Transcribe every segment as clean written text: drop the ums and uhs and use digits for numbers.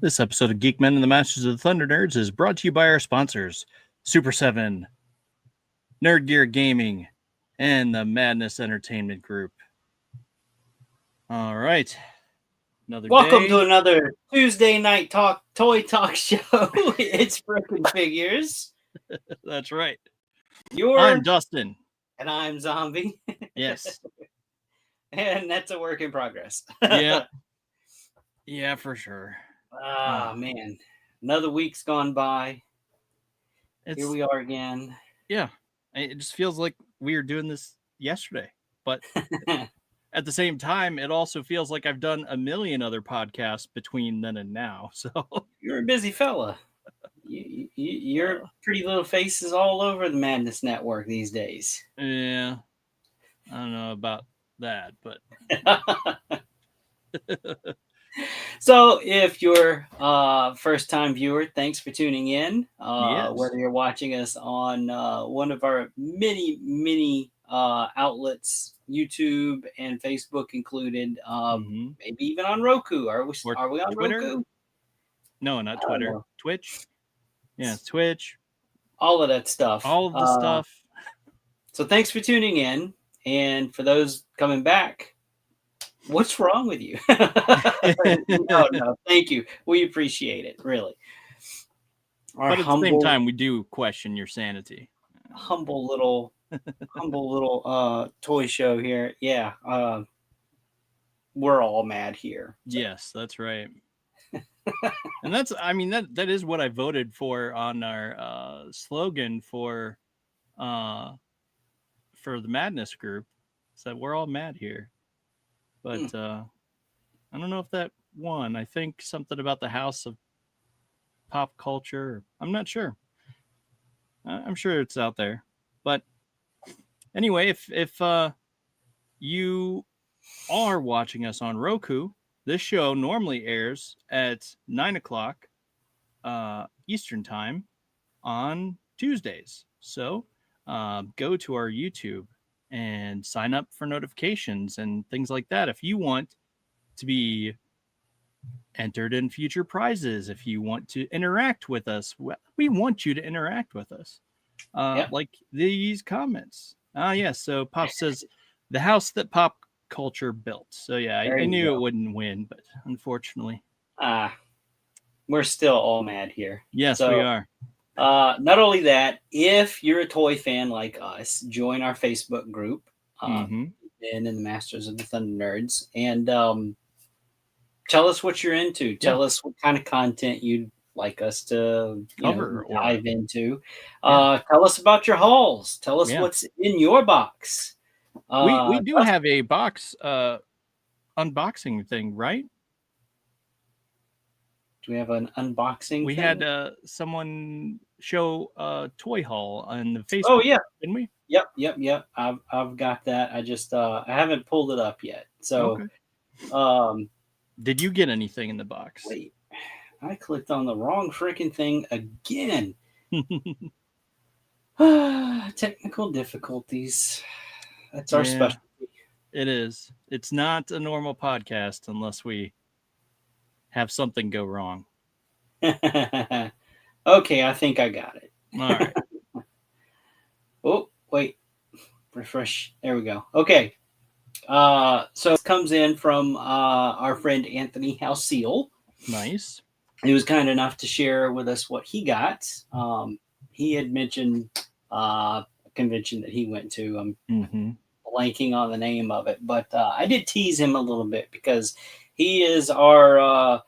This episode of Geek-men and the Masters of the Thunder Nerds is brought to you by our sponsors, Super 7, Nerd Gear Gaming, and the Madness Entertainment Group. All right. Welcome to another Tuesday night toy talk show. It's Frickin Figures. That's right. I'm Dustin. And I'm Zombie. Yes. And that's a work in progress. Yeah. Yeah, for sure. Man. Another week's gone by. Here we are again. Yeah. It just feels like we were doing this yesterday. But at the same time, it also feels like I've done a million other podcasts between then and now. So you're a busy fella. Your pretty little face is all over the Madness Network these days. Yeah. I don't know about that, but... So if you're a first-time viewer, thanks for tuning in. Yes. Whether you're watching us on one of our many outlets, YouTube and Facebook included, maybe even on Roku. Are we on Twitter? Roku? No, not Twitter. Twitch. Yeah, Twitch. All of that stuff. All of the stuff. So thanks for tuning in. And for those coming back, what's wrong with you? No, thank you. We appreciate it, really. But at the same time, we do question your sanity. Humble little toy show here. Yeah. We're all mad here. So. Yes, that's right. And that is what I voted for on our slogan for the Madness group. So we're all mad here. But I don't know if that won. I think something about the House of Pop Culture. I'm not sure. I'm sure it's out there. But anyway, if you are watching us on Roku, this show normally airs at 9 o'clock Eastern Time on Tuesdays. So go to our YouTube and sign up for notifications and things like that. If you want to be entered in future prizes, if you want to interact with us, we want you to interact with us. Like these comments. So Pop says, the house that pop culture built. So yeah, I knew it wouldn't win, but unfortunately. We're still all mad here. Yes, we are. Not only that, if you're a toy fan like us, join our Facebook group, and the Masters of the Thunder Nerds, and tell us what you're into. Tell us what kind of content you'd like us to cover or dive into. Tell us about your hauls. Tell us what's in your box. We do have a box unboxing thing, right? Do we have an unboxing? We had someone show a toy haul on the Facebook. Oh yeah, didn't we? Yep. I've got that. I just I haven't pulled it up yet. So, did you get anything in the box? Wait, I clicked on the wrong freaking thing again. Technical difficulties. That's our specialty. It is. It's not a normal podcast unless we have something go wrong. Okay, I think I got it. All right. Oh, wait. Refresh. There we go. Okay. So it comes in from our friend Anthony Halseal. Nice. He was kind enough to share with us what he got. He had mentioned a convention that he went to. I'm blanking on the name of it, but I did tease him a little bit because he is our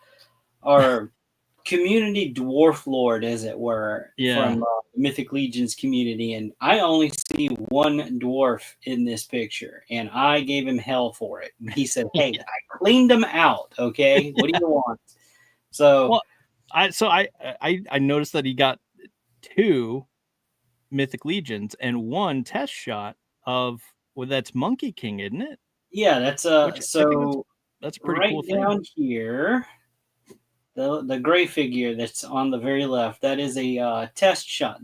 community dwarf lord, as it were, from Mythic Legion's community. And I only see one dwarf in this picture, and I gave him hell for it. He said, "Hey, I cleaned them out. Okay, what do you want?" So, I noticed that he got 2 Mythic Legions and 1 test shot of that's Monkey King, isn't it? Yeah, that's that's a pretty cool thing. Right down here. The gray figure that's on the very left, that is a test shot.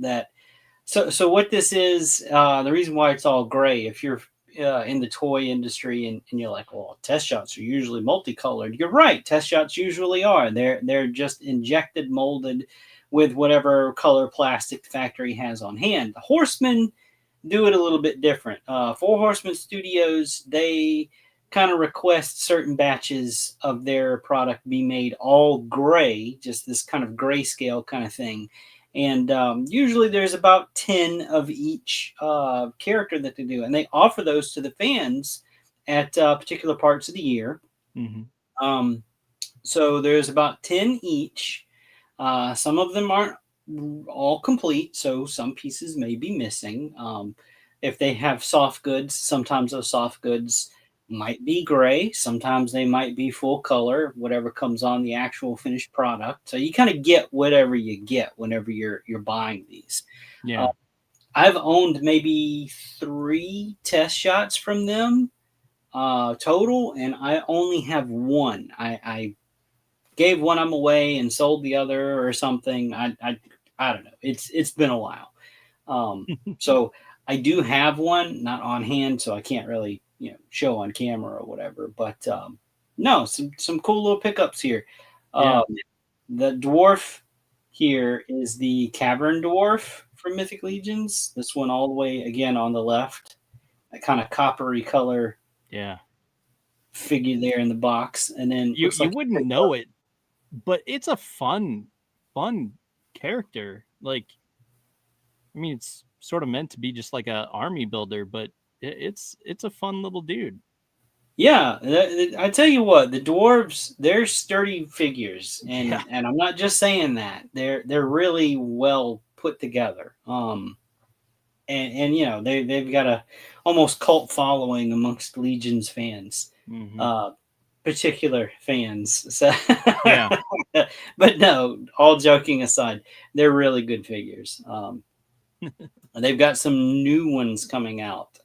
So what this is, the reason why it's all gray, if in the toy industry, and you're like, well, test shots are usually multicolored. You're right. Test shots usually are. They're just injected, molded with whatever color plastic the factory has on hand. The Horsemen do it a little bit different. Four Horsemen Studios, they kind of request certain batches of their product be made all gray, just this kind of grayscale kind of thing. And usually there's about 10 of each character that they do. And they offer those to the fans at particular parts of the year. So there's about 10 each. Some of them aren't all complete, so some pieces may be missing. If they have soft goods, sometimes those soft goods might be gray. Sometimes they might be full color, whatever comes on the actual finished product. So you kind of get whatever you get whenever you're buying these. Yeah. I've owned maybe 3 test shots from them total, and I only have one. I gave one of them away and sold the other or something. I don't know. It's been a while. So I do have one, not on hand, so I can't really show on camera or whatever. But no, some cool little pickups here. The dwarf here is the Cavern Dwarf from Mythic Legions. This one all the way again on the left, that kind of coppery color. Yeah. Figure there in the box, and then you wouldn't know it, but it's a fun character. Like, I mean, it's sort of meant to be just like a army builder, but it's a fun little dude. Yeah, I tell you what, the dwarves, they're sturdy figures, and I'm not just saying that. They're really well put together. And they've got a almost cult following amongst Legion's fans. Particular fans. So but no, all joking aside, they're really good figures. They've got some new ones coming out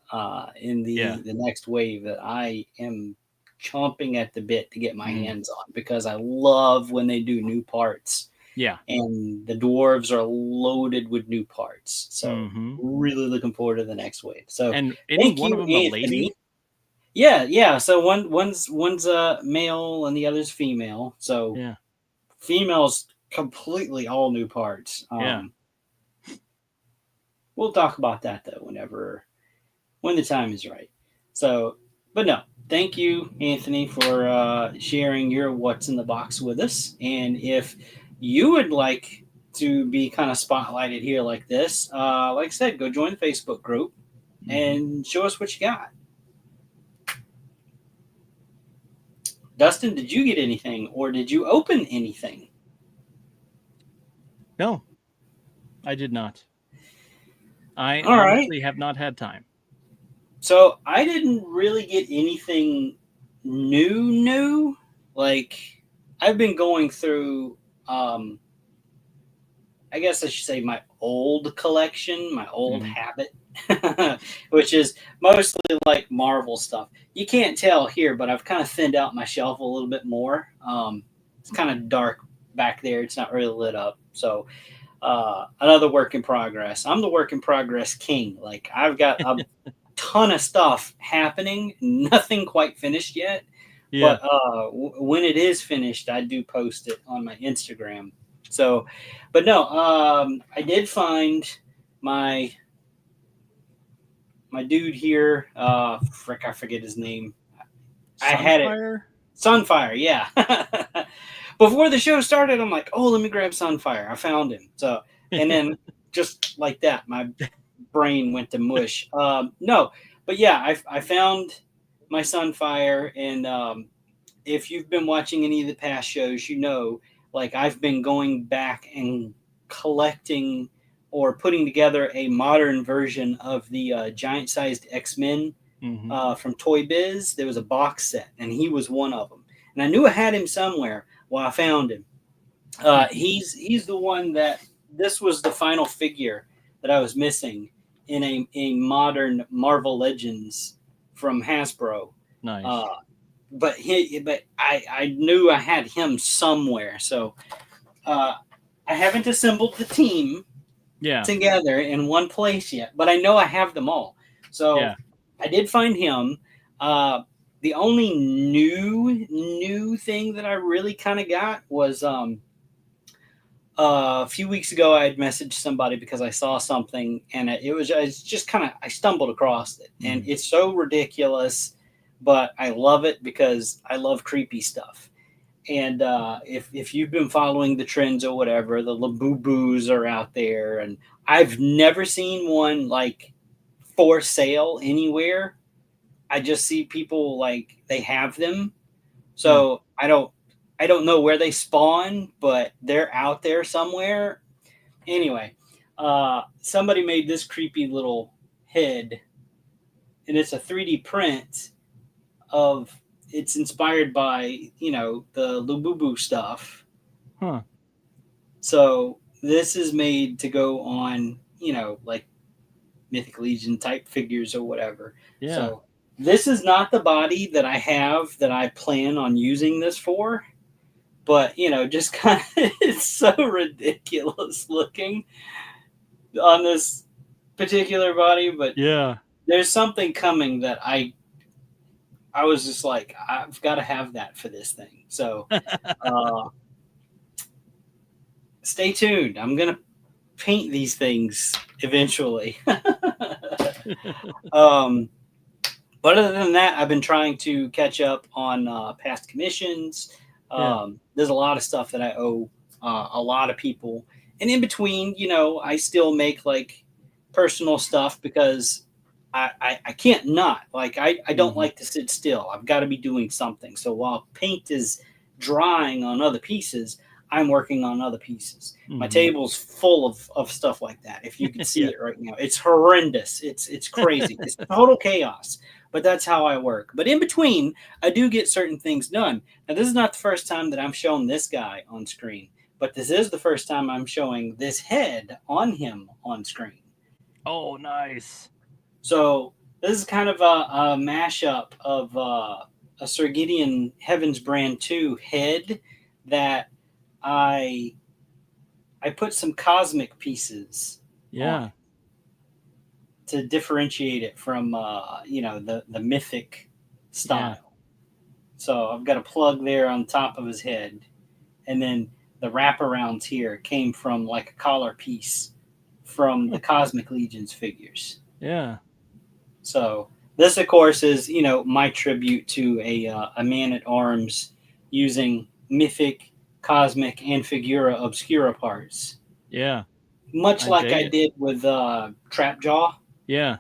in the next wave that I am chomping at the bit to get my hands on, because I love when they do new parts. Yeah. And the dwarves are loaded with new parts. So really looking forward to the next wave. So, and isn't one of them a lady? Yeah. So one's a male and the other's female. So females completely all new parts. We'll talk about that though when the time is right. So, but no, thank you, Anthony, for sharing your what's in the box with us. And if you would like to be kind of spotlighted here like this, like I said, go join the Facebook group and show us what you got. Dustin, did you get anything, or did you open anything? No, I did not. I honestly have not had time. So I didn't really get anything new. Like, I've been going through, I guess I should say, my old collection, my old habit, which is mostly like Marvel stuff. You can't tell here, but I've kind of thinned out my shelf a little bit more. It's kind of dark back there. It's not really lit up. So another work in progress. I'm the work in progress king. Like, I've got a ton of stuff happening, nothing quite finished yet. But when it is finished, I do post it on my Instagram. So, but no, I did find my dude here. I forget his name. Sunfire? I had it. Sunfire, yeah. Before the show started, I'm like, oh, let me grab Sunfire. I found him. So, and then just like that, my brain went to mush. No, but yeah, I found my Sunfire, and if you've been watching any of the past shows, like, I've been going back and collecting or putting together a modern version of the giant-sized X-Men from Toy Biz. There was a box set, and he was one of them. And I knew I had him somewhere. Well, I found him. He's the one that, this was the final figure that I was missing in a modern Marvel Legends from Hasbro. Nice. But I knew I had him somewhere. So I haven't assembled the team together in one place yet, but I know I have them all. So I did find him. The only new thing that I really kind of got was a few weeks ago I had messaged somebody because I saw something, and it's just kind of, I stumbled across it, and it's so ridiculous, but I love it because I love creepy stuff. And if you've been following the trends or whatever, the Labubu's are out there, and I've never seen one like for sale anywhere. I just see people like they have them. So I don't know where they spawn, but they're out there somewhere. Anyway, somebody made this creepy little head, and it's a 3D print of. It's inspired by the Lububu stuff. Huh. So this is made to go on like Mythic Legion type figures or whatever. Yeah. So this is not the body that I have that I plan on using this for, but just kind of it's so ridiculous looking on this particular body. But Yeah. there's something coming that I was just like, I've got to have that for this thing. So stay tuned. I'm gonna paint these things eventually. But other than that, I've been trying to catch up on past commissions. There's a lot of stuff that I owe a lot of people, and in between, I still make like personal stuff because I can't not like I don't like to sit still. I've got to be doing something. So while paint is drying on other pieces, I'm working on other pieces. My table's full of stuff like that. If you could see it right now, it's horrendous. It's crazy. It's total chaos. But that's how I work. But in between, I do get certain things done. Now, this is not the first time that I'm showing this guy on screen, but this is the first time I'm showing this head on him on screen. Oh, nice. So this is kind of a mashup of a Sir Gideon Heaven's Brand 2 head that I put some cosmic pieces on to differentiate it from the mythic style. Yeah. So I've got a plug there on top of his head, and then the wraparounds here came from like a collar piece from the Cosmic Legions figures. Yeah. So this, of course, is my tribute to a man at arms using mythic, cosmic, and figura obscura parts. Yeah. Much like I did with Trapjaw. Yeah.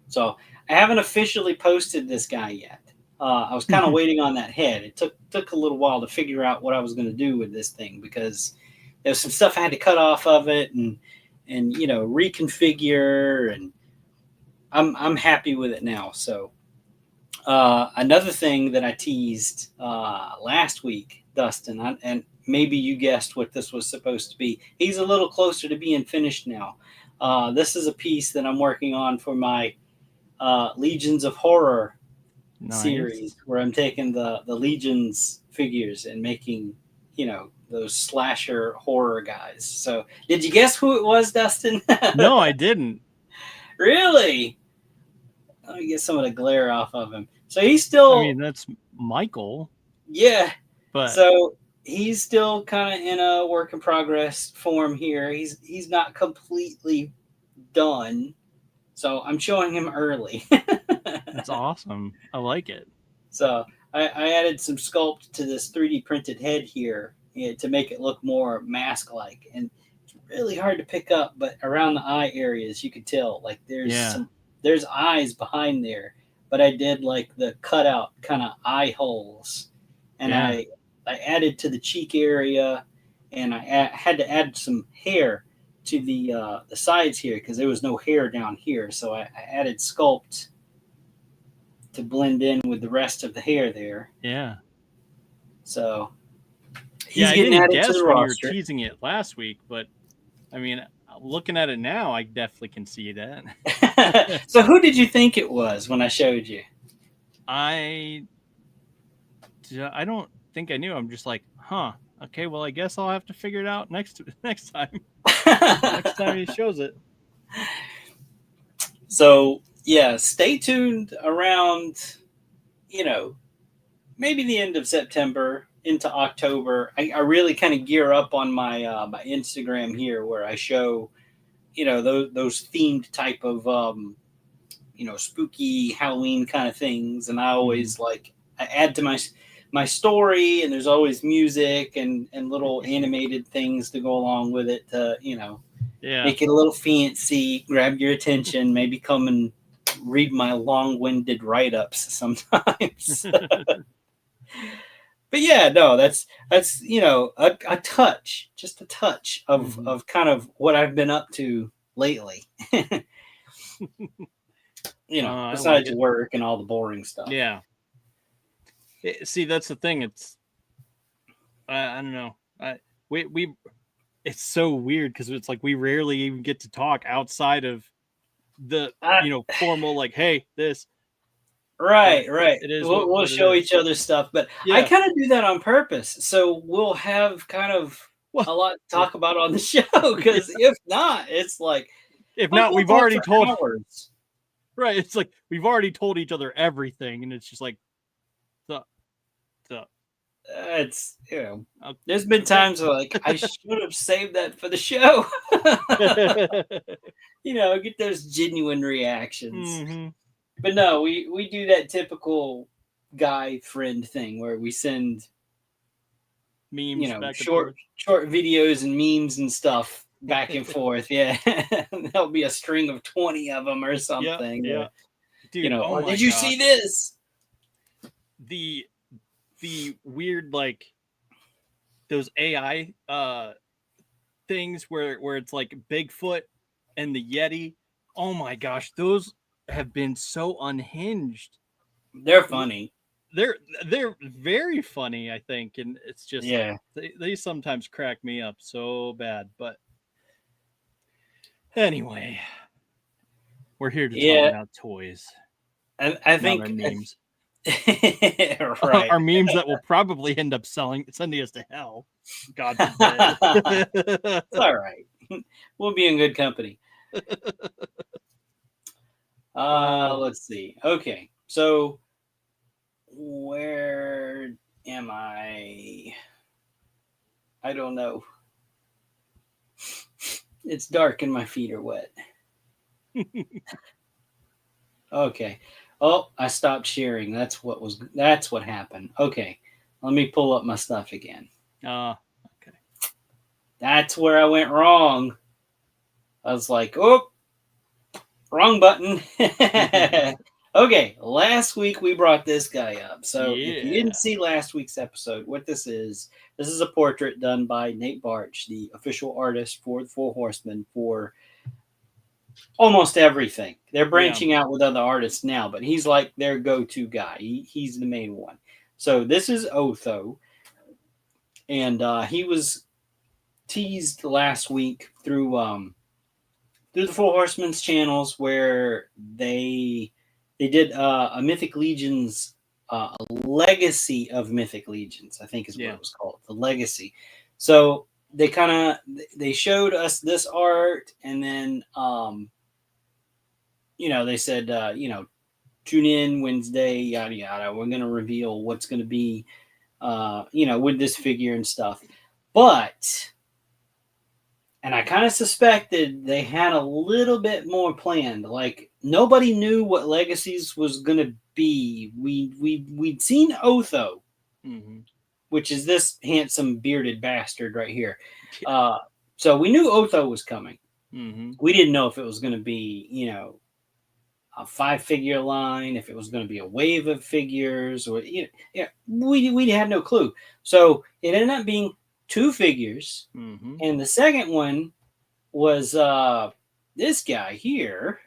So I haven't officially posted this guy yet. I was kind of waiting on that head. It took a little while to figure out what I was going to do with this thing because there's some stuff I had to cut off of it and reconfigure, and I'm happy with it now. So another thing that I teased last week, Dustin, and maybe you guessed what this was supposed to be. He's a little closer to being finished now. This is a piece that I'm working on for my Legions of Horror series, where I'm taking the Legions figures and making, those slasher horror guys. So did you guess who it was, Dustin? No, I didn't. Really? Let me get some of the glare off of him. So he's still... I mean, that's Michael. Yeah. But so he's still kind of in a work in progress form here. He's not completely done. So I'm showing him early. That's awesome. I like it. So I added some sculpt to this 3D printed head here to make it look more mask-like. And it's really hard to pick up, but around the eye areas, you could tell like there's eyes behind there. But I did like the cutout kind of eye holes. And I added to the cheek area, and I had to add some hair to the sides here because there was no hair down here. So I added sculpt to blend in with the rest of the hair there. Yeah. So he's I getting didn't added guess to the when roster. You were teasing it last week, but I mean, looking at it now, I definitely can see that. So who did you think it was when I showed you? I don't think I knew. I'm just like, okay, well, I guess I'll have to figure it out next time. Next time he shows it. So yeah, stay tuned around, maybe the end of September into October. I really kind of gear up on my Instagram here, where I show, those themed type of spooky Halloween kind of things, and I always I add to my story, and there's always music and little animated things to go along with it to Yeah. make it a little fancy, grab your attention, maybe come and read my long-winded write-ups sometimes. But yeah, no, that's a touch, just a touch of kind of what I've been up to lately. I like Besides it. work and all the boring stuff. Yeah. See, that's the thing. It's I don't know. We it's so weird because it's like we rarely even get to talk outside of the formal like, hey, this. Right. It is We'll what it show is. each other stuff, but I Yeah. kind of do that on purpose, so we'll have kind of Well, a lot to talk about on the show. Because if not, it's like, if we'll not, we've talk already for told. hours. Right. It's like we've already told each other everything, and it's just like, the. It's there's been times where like I should have saved that for the show. Get those genuine reactions. Mm-hmm. But no, we do that typical guy friend thing where we send Memes back and short forth. videos and memes and stuff back and forth. Yeah, there'll be a string of 20 of them or something. Yeah. Dude, oh my did you gosh. see this? The weird like those AI things where it's like Bigfoot and the Yeti. Oh my gosh, those have been so unhinged. They're funny. They're very funny, I think, and it's just they sometimes crack me up so bad. But anyway, we're here to talk about toys. I think our memes. right. Our memes that will probably end up sending us to hell. God forbid. It's all right. We'll be in good company. Let's see. Okay, so where am I? I don't know. It's dark and my feet are wet. Okay. Oh, I stopped sharing. That's what happened. Okay. Let me pull up my stuff again. Okay. That's where I went wrong. I was like, oh, wrong button. Okay, last week we brought this guy up. So if you didn't see last week's episode, what this is a portrait done by Nate Barch, the official artist for the Four Horsemen, for almost everything. They're branching out with other artists now, but he's like their go-to guy. He's the main one. So this is Otho, and he was teased last week through the Four Horsemen's channels, where they did a Mythic Legions, a legacy of Mythic Legions, I think is what it was called, the legacy. So they showed us this art, and then they said tune in Wednesday, yada yada. We're gonna reveal what's gonna be with this figure and stuff. But and I kind of suspected they had a little bit more planned. Like, nobody knew what Legacies was gonna be. We'd seen Otho, which is this handsome bearded bastard right here. So we knew Otho was coming. We didn't know if it was going to be, a 5-figure line, if it was going to be a wave of figures, or we had no clue. So it ended up being 2 figures, and the second one was this guy here.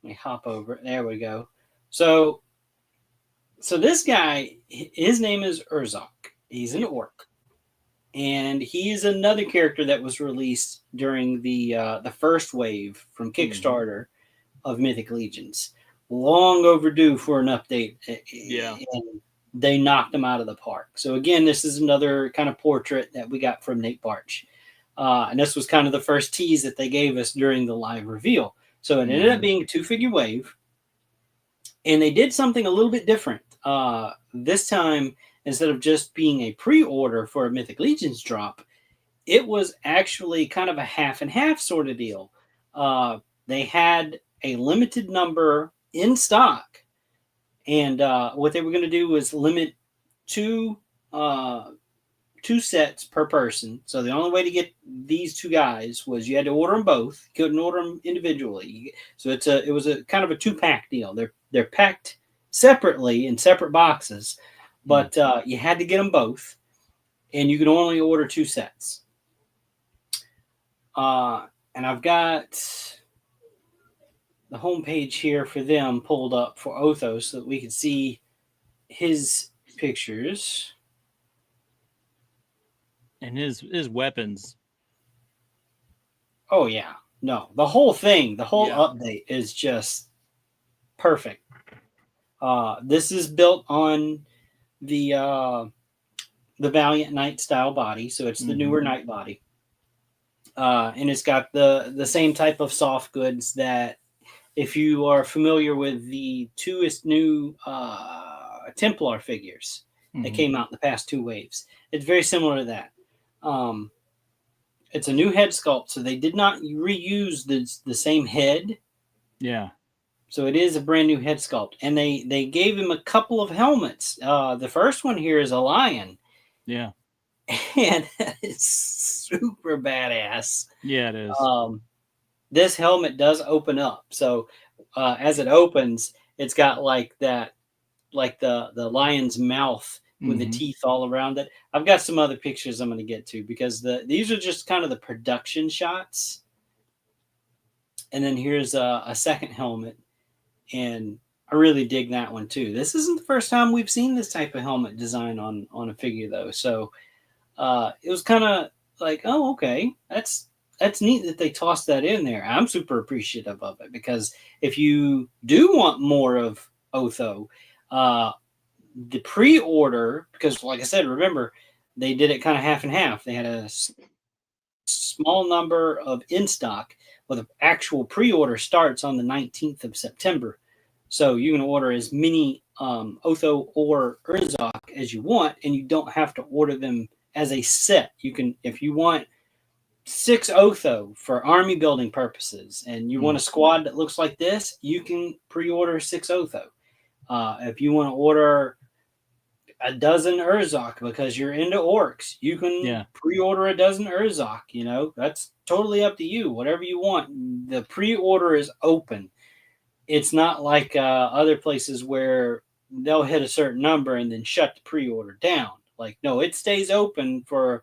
Let me hop over. There we go. So this guy, his name is Urzok. He's an orc, and he is another character that was released during the first wave from Kickstarter of Mythic Legions. Long overdue for an update. And they knocked him out of the park. So again, this is another kind of portrait that we got from Nate Barch. And this was kind of the first tease that they gave us during the live reveal. So it ended up being a 2-figure wave. And they did something a little bit different. This time, instead of just being a pre-order for a Mythic Legions drop, it was actually kind of a half and half sort of deal. They had a limited number in stock, and what they were going to do was limit two sets per person. So the only way to get these two guys was you had to order them both. You couldn't order them individually. So it was a kind of a 2-pack deal. They're packed separately in separate boxes, but you had to get them both, and you could only order 2 sets. And I've got the homepage here for them pulled up for Otho so that we could see his pictures. And his weapons. Oh, yeah. No, the whole thing, the whole update is just perfect. This is built on the Valiant Knight style body, so it's the newer Knight body. And it's got the same type of soft goods that, if you are familiar with the 2 new Templar figures that came out in the past 2 waves, it's very similar to that. It's a new head sculpt, so they did not reuse the same head. Yeah. So it is a brand new head sculpt, and they gave him a couple of helmets. The first one here is a lion. Yeah. And it's super badass. Yeah, it is. This helmet does open up, so as it opens, it's got like that, like the lion's mouth with the teeth all around it. I've got some other pictures I'm going to get to, because these are just kind of the production shots. And then here's a second helmet, and I really dig that one too. This isn't the first time we've seen this type of helmet design on a figure, though. So it was kind of like, oh, okay, that's neat that they tossed that in there. I'm super appreciative of it, because if you do want more of Otho, the pre-order, because like I said, remember, they did it kind of half and half. They had a small number of in stock, but the actual pre-order starts on the 19th of September. So you can order as many Otho or Urzok as you want, and you don't have to order them as a set. You can, if you want 6 Otho for army building purposes, and you want a squad that looks like this, you can pre-order 6 Otho. If you want to order a dozen Urzok because you're into orcs, you can pre-order a dozen Urzok. You know, that's totally up to you. Whatever you want. The pre-order is open. It's not like other places where they'll hit a certain number and then shut the pre-order down. Like, no, it stays open for,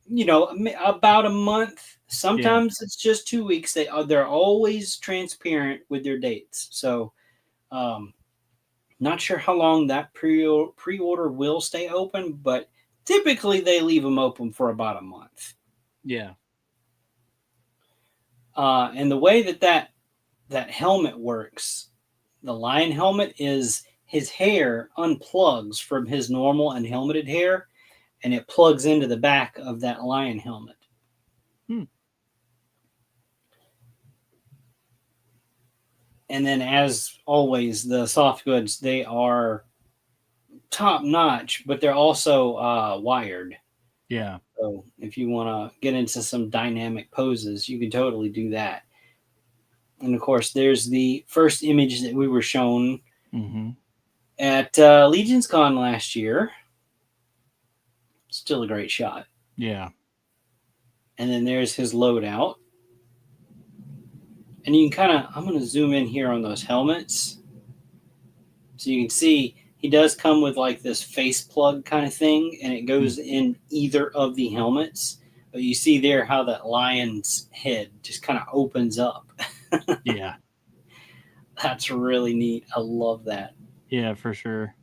you know, about a month. Sometimes it's just 2 weeks. They're always transparent with their dates. So, not sure how long that pre-order will stay open, but typically they leave them open for about a month. Yeah. And the way that helmet works, the lion helmet, is his hair unplugs from his normal and helmeted hair, and it plugs into the back of that lion helmet. And then, as always, the soft goods, they are top notch, but they're also wired. Yeah. So if you want to get into some dynamic poses, you can totally do that. And of course, there's the first image that we were shown at Legions Con last year. Still a great shot. Yeah. And then there's his loadout. And you can kind of, I'm going to zoom in here on those helmets. So you can see he does come with like this face plug kind of thing, and it goes in either of the helmets. But you see there how that lion's head just kind of opens up. Yeah. That's really neat. I love that. Yeah, for sure.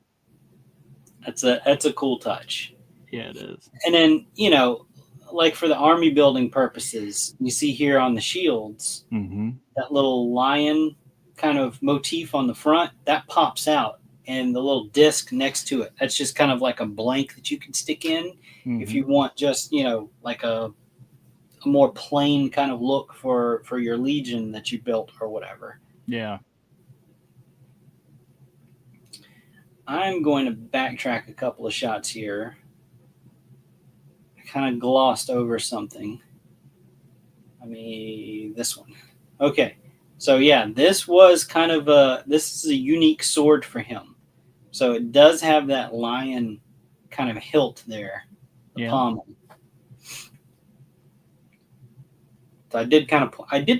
That's a cool touch. Yeah, it is. And then, you know, like for the army building purposes, you see here on the shields, that little lion kind of motif on the front, that pops out, and the little disc next to it, that's just kind of like a blank that you can stick in if you want just, you know, like a a more plain kind of look for your Legion that you built or whatever. Yeah. I'm going to backtrack a couple of shots here. I kind of glossed over something. This one. Okay. So yeah, this is a unique sword for him. So it does have that lion kind of hilt there, the pommel. So I did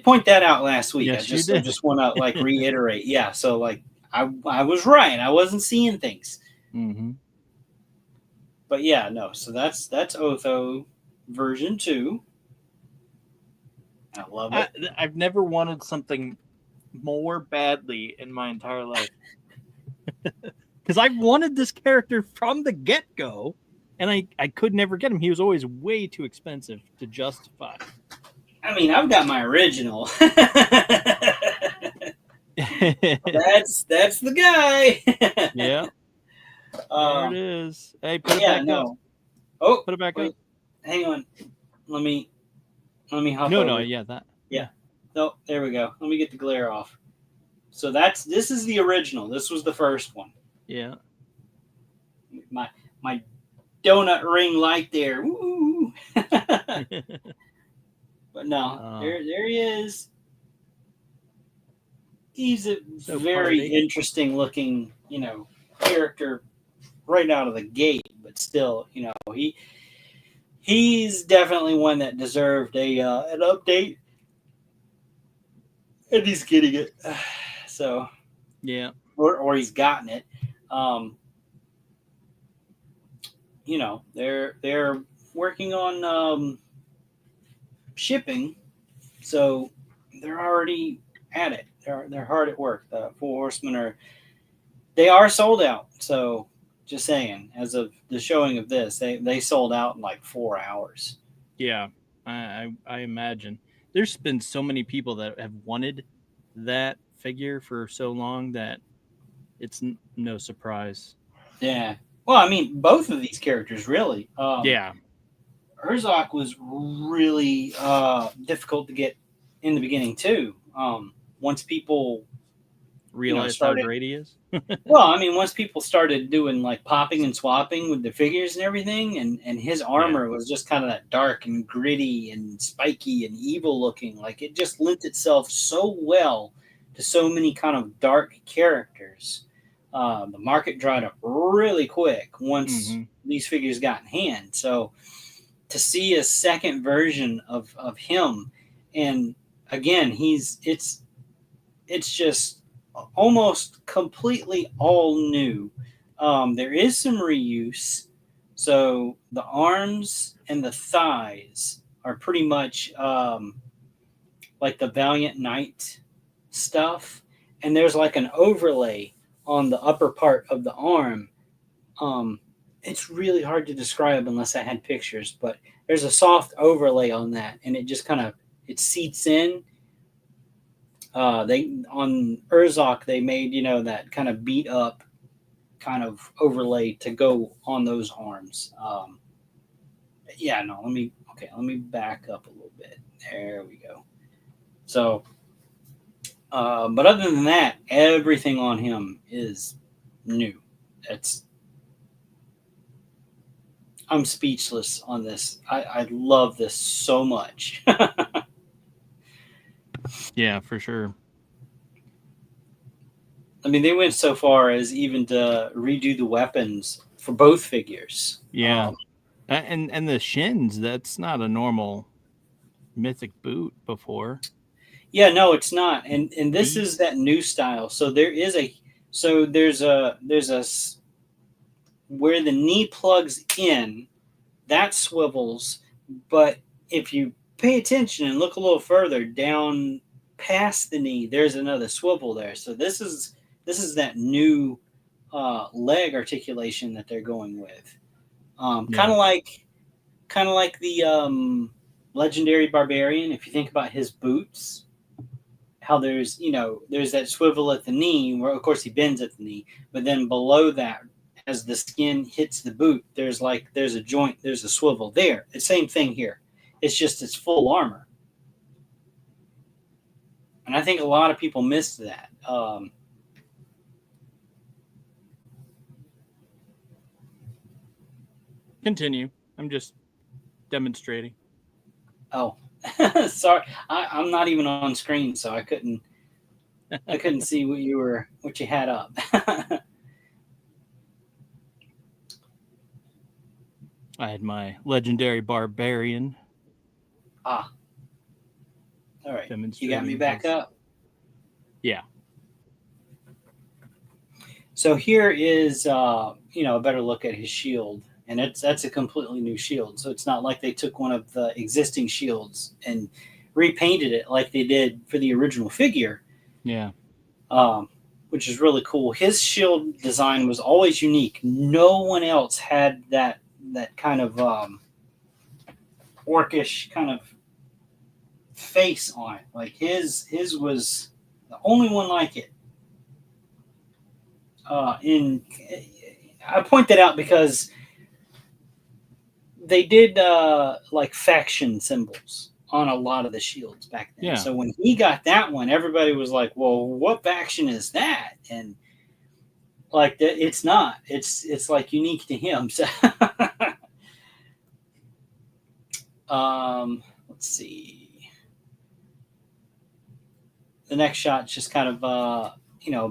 point that out last week. Yes, I did. just want to like reiterate. Yeah. So like I was right. I wasn't seeing things. Mm-hmm. But yeah, no. So that's Otho version 2. I love it. I've never wanted something more badly in my entire life. Because I've wanted this character from the get-go, and I could never get him. He was always way too expensive to justify. I mean, I've got my original. That's the guy. Yeah. There it is. Hey, put it back up. Oh, put it back up. Hang on. Let me hop over. No, yeah, that. Yeah. No, there we go. Let me get the glare off. So this is the original. This was the first one. Yeah. My donut ring light there. Woo! But no, there he is. He's a very interesting looking, character right out of the gate, but still, he's definitely one that deserved an update, and he's getting it. So yeah, or he's gotten it. They're working on shipping, so they're already at it. They're hard at work. The Four Horsemen they are sold out. So just saying, as of the showing of this, they sold out in like 4 hours. Yeah, I imagine there's been so many people that have wanted that figure for so long that it's no surprise. Yeah. Well, I mean, both of these characters really. Yeah. Urzok was really difficult to get in the beginning too. Once people realized how great he is. Well, I mean, once people started doing like popping and swapping with the figures and everything, and his armor was just kind of that dark and gritty and spiky and evil looking. Like it just lent itself so well to so many kind of dark characters. The market dried up really quick once these figures got in hand. So to see a second version of him, and again, it's just almost completely all new. There is some reuse. So the arms and the thighs are pretty much like the Valiant Knight stuff. And there's like an overlay on the upper part of the arm. It's really hard to describe unless I had pictures, but there's a soft overlay on that, and it just kind of it seats in. They on Urzok they made that kind of beat up kind of overlay to go on those arms. Let me back up a little bit. There we go. So, but other than that, everything on him is new. I'm speechless on this. I love this so much. Yeah, for sure. I mean, they went so far as even to redo the weapons for both figures. Yeah. And the shins, that's not a normal mythic boot before. Yeah, no, it's not. And this is that new style. So there's a where the knee plugs in, that swivels, but if you pay attention and look a little further down past the knee, there's another swivel there. So this is that new leg articulation that they're going with. Kind of like the legendary barbarian. If you think about his boots, how there's that swivel at the knee, where of course he bends at the knee, but then below that, as the skin hits the boot, there's a joint, there's a swivel there. The same thing here. It's just it's full armor. And I think a lot of people missed that. Continue. I'm just demonstrating. Oh, sorry. I'm not even on screen, so I couldn't see what you had up. I had my legendary barbarian. All right. You got me back up? Yeah. So here is a better look at his shield, and that's a completely new shield. So it's not like they took one of the existing shields and repainted it like they did for the original figure. Yeah. Which is really cool. His shield design was always unique. No one else had that kind of orcish kind of face on it. Like his was the only one like it. I point that out because they did like faction symbols on a lot of the shields back then. Yeah. So when he got that one, everybody was like, "Well, what faction is that?" And like it's not. It's like unique to him. So, let's see. The next shot's just kind of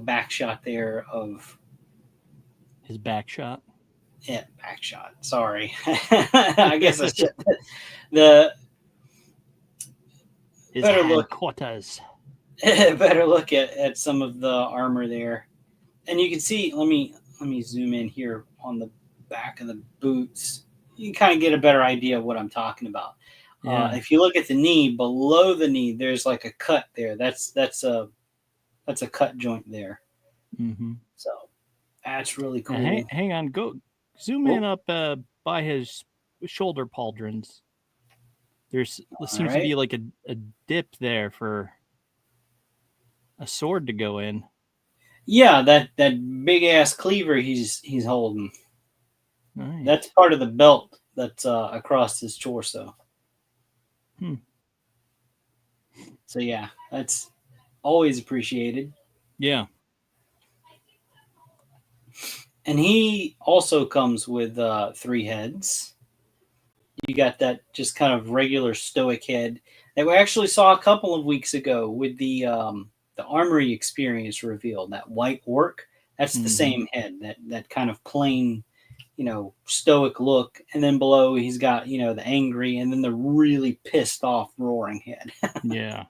back shot there of his back shot. Yeah, back shot. Sorry. I guess I should. The his better hand look quarters. Better look at some of the armor there, and you can see. Let me zoom in here on the back of the boots. You can kind of get a better idea of what I'm talking about. Yeah. If you look at the knee, below the knee, there's like a cut there. That's a cut joint there. Mm-hmm. So that's really cool. Hang on, go zoom in up by his shoulder pauldrons. There seems to be like a dip there for a sword to go in. Yeah, that big ass cleaver he's holding. Nice. That's part of the belt that's across his torso. So yeah, that's always appreciated. Yeah. And he also comes with 3 heads. You got that just kind of regular stoic head that we actually saw a couple of weeks ago with the armory experience reveal. That white orc, that's the same head. That kind of plain, stoic look. And then below he's got the angry and then the really pissed off roaring head. Yeah.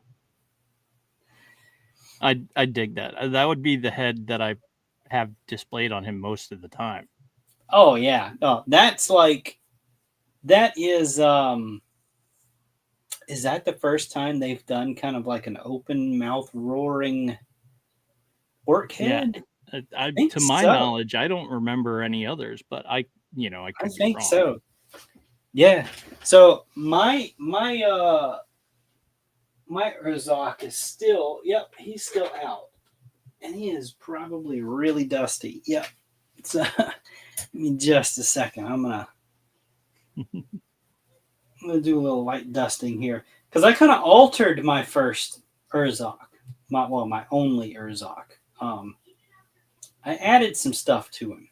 I dig that. That would be the head that I have displayed on him most of the time. Oh yeah. Oh, that's like that is that the first time they've done kind of like an open mouth roaring orc head? Yeah. To my knowledge, I don't remember any others, but I could be wrong. So. Yeah. So my Urzak is still, he's still out. And he is probably really dusty. Yep. So give me just a second. I'm gonna do a little light dusting here. Because I kind of altered my first Urzak. My only Urzak. I added some stuff to him.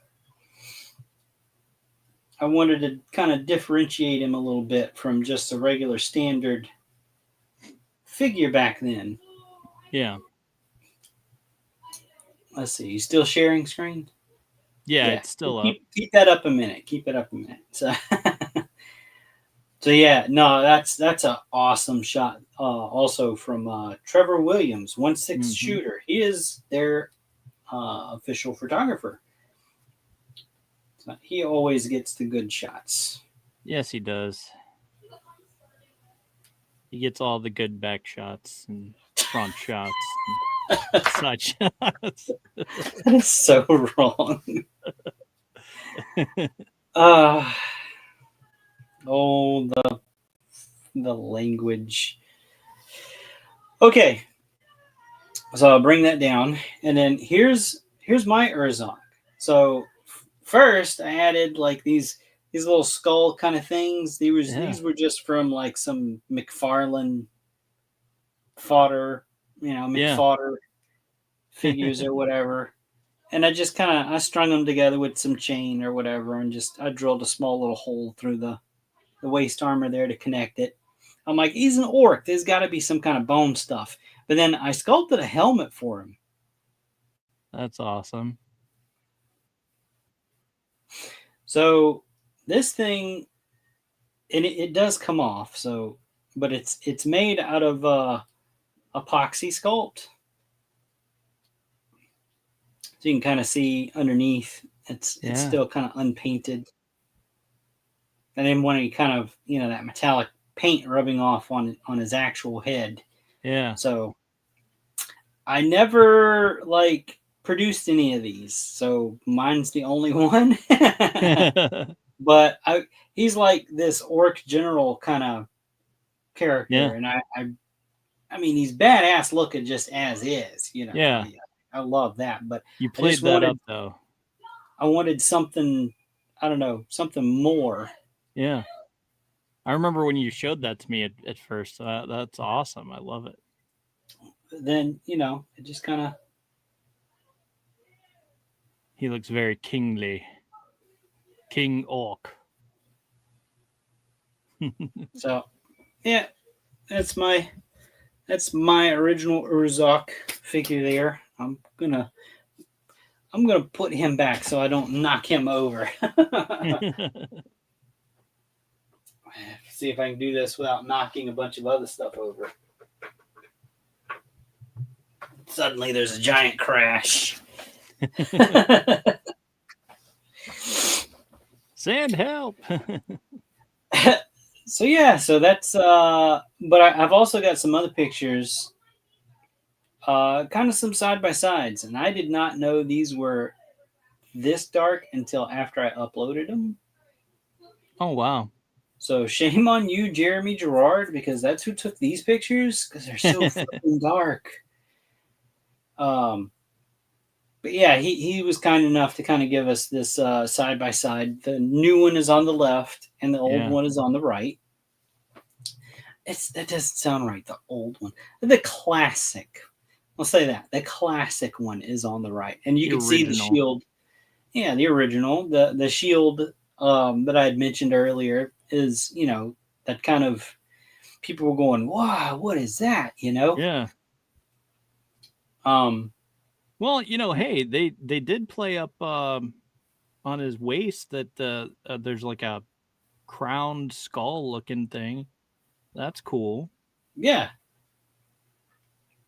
I wanted to kind of differentiate him a little bit from just a regular standard figure back then. Yeah. Let's see. You still sharing screen? Yeah, it's still up. Keep that up a minute. Keep it up a minute. So, yeah, no, that's an awesome shot. Also from Trevor Williams, 1/6 shooter. He is their official photographer. So he always gets the good shots. Yes, he does. He gets all the good back shots and front shots and side shots. That is so wrong. The language. Okay, so I'll bring that down, and then here's my Urzak. So first, I added like these these little skull kind of things. Yeah. These were just from like some McFarlane fodder, Yeah. McFodder figures or whatever. And I strung them together with some chain or whatever, and I drilled a small little hole through the waist armor there to connect it. I'm like, he's an orc. There's got to be some kind of bone stuff. But then I sculpted a helmet for him. That's awesome. So this thing, and it does come off. So, but it's made out of epoxy sculpt. So you can kind of see underneath. It's still kind of unpainted. And then when he kind of, that metallic paint rubbing off on his actual head. Yeah. So I never like produced any of these. So mine's the only one. But he's like this orc general kind of character. Yeah. And I mean, he's badass looking just as is, Yeah. I love that. But you played that up though. I wanted something, I don't know, something more. Yeah. I remember when you showed that to me at first. That's awesome. I love it. Then, it just kind of. He looks very kingly. King Orc. So, yeah, that's my original Urzok figure there. I'm gonna put him back so I don't knock him over. See if I can do this without knocking a bunch of other stuff over. Suddenly there's a giant crash. Send help. So that's but I've also got some other pictures, kind of some side by sides, and I did not know these were this dark until after I uploaded them. Oh wow. So shame on you, Jeremy Gerard, because that's who took these pictures, because they're so fucking dark. But yeah, he was kind enough to kind of give us this side by side. The new one is on the left, and the old one is on the right. That doesn't sound right. The old one, the classic. I'll say that the classic one is on the right, and you can see the shield. Yeah, the original, the shield that I had mentioned earlier is, that kind of people were going, wow, what is that? Yeah. Well, hey, they did play up on his waist that there's like a crowned skull looking thing. That's cool. Yeah.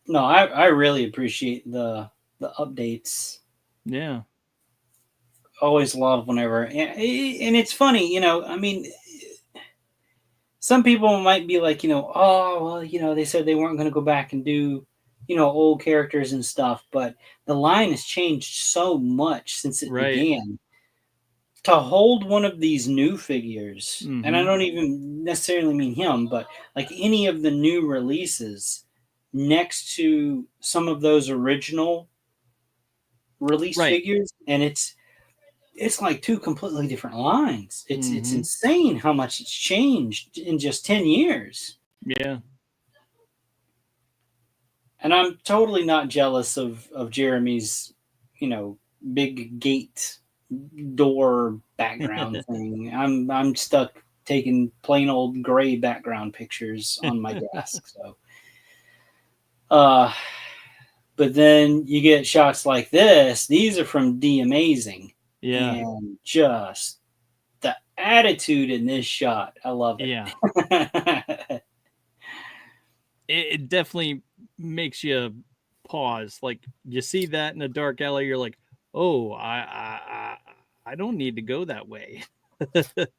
No, I really appreciate the updates. Yeah. Always love whenever, and it's funny, I mean, some people might be like, oh, well, they said they weren't going to go back and do, old characters and stuff, but the line has changed so much since it began. To hold one of these new figures, and I don't even necessarily mean him, but like any of the new releases next to some of those original release figures, and it's like two completely different lines. It's insane how much it's changed in just 10 years. Yeah. And I'm totally not jealous of Jeremy's, big gate door background thing. I'm stuck taking plain old gray background pictures on my desk. So but then you get shots like this. These are from D Amazing. Yeah. And just the attitude in this shot. I love it. Yeah. It definitely makes you pause. Like you see that in a dark alley, you're like, oh, I don't need to go that way.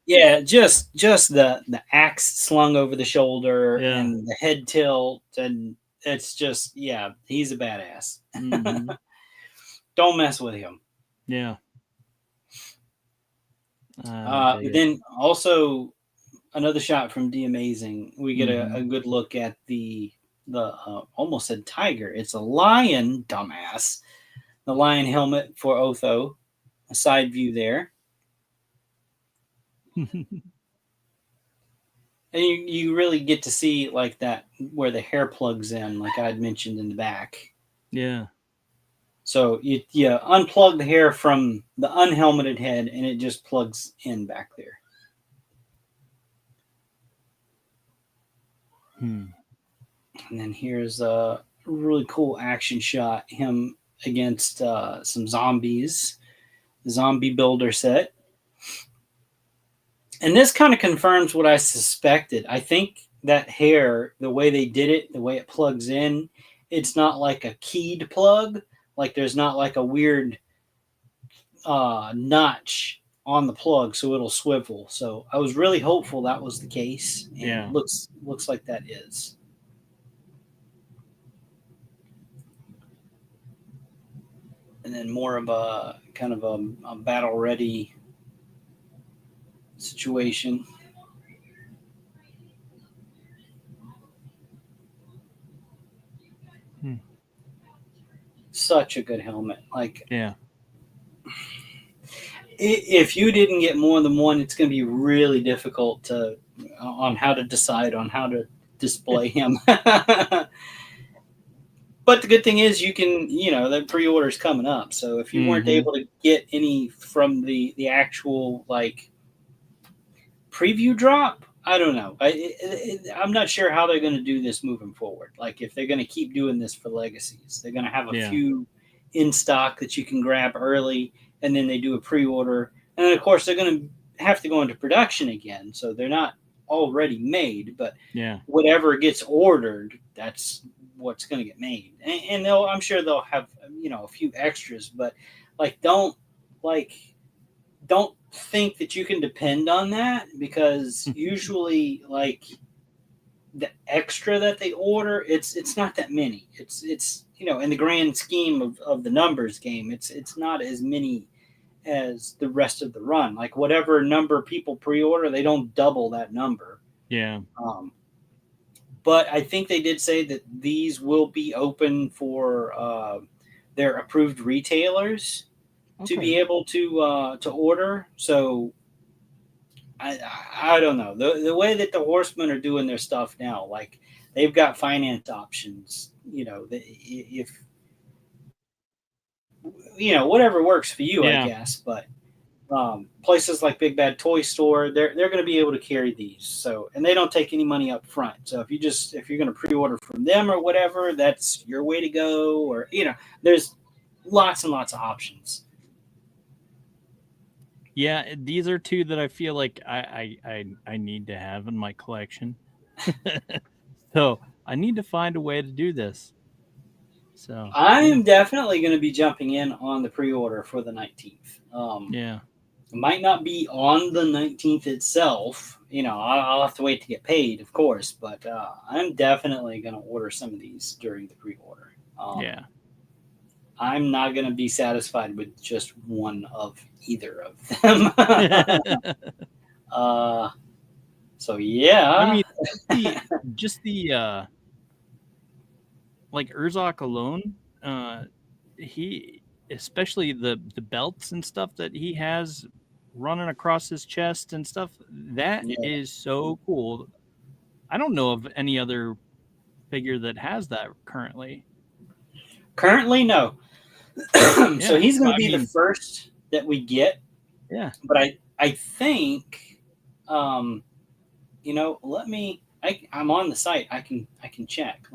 Yeah, just the axe slung over the shoulder and the head tilt, and it's just, yeah, he's a badass. Don't mess with him. Yeah. Then also another shot from D Amazing. We get a good look at the almost said tiger. It's a lion, dumbass. The lion helmet for Otho. A side view there. And you really get to see like that where the hair plugs in, like I had mentioned in the back. Yeah. So you unplug the hair from the unhelmeted head, and it just plugs in back there. And then here's a really cool action shot, him against some zombies, zombie builder set. And this kind of confirms what I suspected. I think that hair, the way they did it, the way it plugs in, it's not like a keyed plug. Like there's not like a weird notch on the plug so it'll swivel. So I was really hopeful that was the case, and Yeah. looks like that is. And then more of a kind of a battle ready situation. Such a good helmet. Like, Yeah. if you didn't get more than one, it's going to be really difficult to on how to decide on how to display him. But the good thing is you can, the pre-order is coming up. So if you weren't able to get any from the actual like preview drop, I don't know. I'm not sure how they're going to do this moving forward. Like if they're going to keep doing this for legacies, they're going to have a few in stock that you can grab early, and then they do a pre-order, and then of course they're going to have to go into production again. So they're not already made, but whatever gets ordered, that's what's going to get made. And I'm sure they'll have a few extras, but don't think that you can depend on that, because usually like the extra that they order, it's not that many. It's in the grand scheme of the numbers game, it's not as many as the rest of the run. Like whatever number people pre-order, they don't double that number. Yeah. But I think they did say that these will be open for their approved retailers to be able to order. So I don't know the way that the Horsemen are doing their stuff now. Like they've got finance options. If whatever works for you, I guess. But places like Big Bad Toy Store, they're going to be able to carry these. So, and they don't take any money up front. So if you're going to pre-order from them or whatever, that's your way to go. Or there's lots and lots of options. Yeah, these are two that I feel like I need to have in my collection. So I need to find a way to do this. So I am definitely going to be jumping in on the pre-order for the 19th. It might not be on the 19th itself. I'll have to wait to get paid, of course, but I'm definitely going to order some of these during the pre-order. I'm not going to be satisfied with just one of either of them. So yeah, I mean, just the like Urzok alone, he, especially the belts and stuff that he has running across his chest and stuff, that is so cool. I don't know of any other figure that has that currently. Currently, no. So he's going to be the first that we get. Yeah. But I think, let me. I'm on the site. I can check.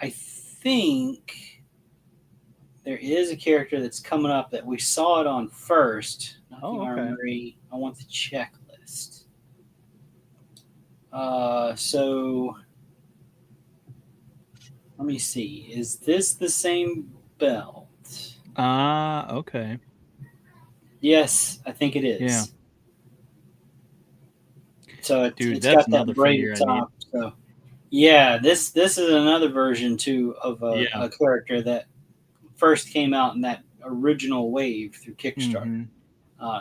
I think there is a character that's coming up that we saw it on first. Nothing Armory. I want the checklist. So let me see. Is this the same belt? Okay. Yes, I think it is. Yeah. So it's got that braided top. So yeah, this is another version too of a character that first came out in that original wave through Kickstarter.